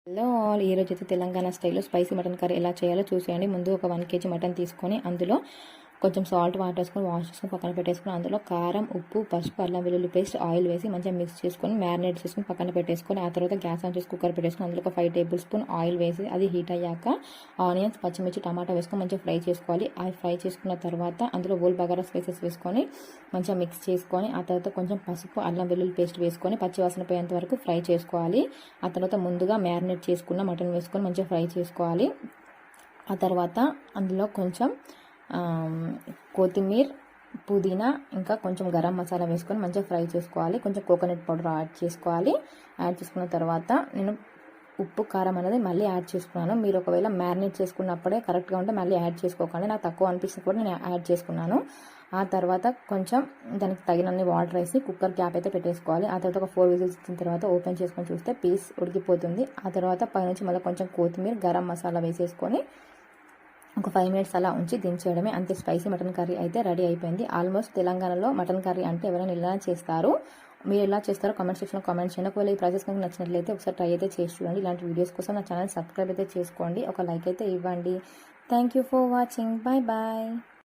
Hello all, ఈరోజు అయితే తెలంగాణ స్టైల్లో స్పైసీ మటన్ కర్రీ ఎలా చేయాలో చూసేయండి. ముందు ఒక 1 kg మటన్ తీసుకొని అందులో కొంచెం సాల్ట్ వాటర్ వేసుకొని వాష్ చేసుకొని పక్కన పెట్టేసుకొని అందులో కారం, ఉప్పు, పసుపు, అల్లం వెల్లుల్లి పేస్ట్, ఆయిల్ వేసి మంచిగా మిక్స్ చేసుకొని మ్యారినేట్ చేసుకొని పక్కన పెట్టేసుకొని ఆ తర్వాత గ్యాస్ ఆన్ చేసి కుక్కర్ పెట్టేసుకొని అందులో ఒక 5 టేబుల్ స్పూన్ ఆయిల్ వేసి అది హీట్ అయ్యాక ఆనియన్స్, పచ్చిమిర్చి, టమాటా వేసుకొని మంచిగా ఫ్రై చేసుకోవాలి. అవి ఫ్రై చేసుకున్న తర్వాత అందులో హోల్ బగారా స్పైసెస్ వేసుకొని మంచిగా మిక్స్ చేసుకొని ఆ తర్వాత కొంచెం పసుపు, అల్లం వెల్లుల్లి పేస్ట్ వేసుకొని పచ్చివాసన పోయేంత వరకు ఫ్రై చేసుకోవాలి. ఆ తర్వాత ముందుగా మ్యారినేట్ చేసుకున్న మటన్ వేసుకొని మంచిగా ఫ్రై చేసుకోవాలి. ఆ తర్వాత అందులో కొంచెం కొత్తిమీర, పుదీనా, ఇంకా కొంచెం గరం మసాలా వేసుకొని మంచిగా ఫ్రై చేసుకోవాలి. కొంచెం కోకోనట్ పౌడర్ యాడ్ చేసుకోవాలి. యాడ్ చేసుకున్న తర్వాత నేను ఉప్పు, కారం అనేది మళ్ళీ యాడ్ చేసుకున్నాను. మీరు ఒకవేళ మ్యారినేట్ చేసుకున్నప్పుడే కరెక్ట్గా ఉంటే మళ్ళీ యాడ్ చేసుకోకండి. నాకు తక్కువ అనిపిస్తుంది కూడా నేను యాడ్ చేసుకున్నాను. ఆ తర్వాత కొంచెం దానికి తగినన్ని వాటర్ వేసి కుక్కర్ క్యాప్ అయితే పెట్టేసుకోవాలి. ఆ తర్వాత ఒక 4 విజిల్స్ ఇచ్చిన తర్వాత ఓపెన్ చేసుకొని చూస్తే పీస్ ఉడికిపోతుంది. ఆ తర్వాత పైనుంచి మళ్ళీ కొంచెం కొత్తిమీర, గరం మసాలా వేసేసుకొని ఒక 5 మినిట్స్ అలా ఉంచి దించేయడమే. అంతే, స్పైసీ మటన్ కర్రీ అయితే రెడీ అయిపోయింది. ఆల్మోస్ట్ తెలంగాణలో మటన్ కర్రీ అంటే ఎవరైనా ఇలా చేస్తారు. మీరు ఎలా చేస్తారో కామెంట్ సెక్షన్లో కామెంట్ చేయండి. ఒకవేళ ఈ ప్రాసెస్ మీకు నచ్చినట్లయితే ఒకసారి ట్రై అయితే చేసి చూడండి. ఇలాంటి వీడియోస్ కోసం నా ఛానల్ సబ్స్క్రైబ్ అయితే చేసుకోండి. ఒక లైక్ అయితే ఇవ్వండి. Thank you for watching. Bye bye.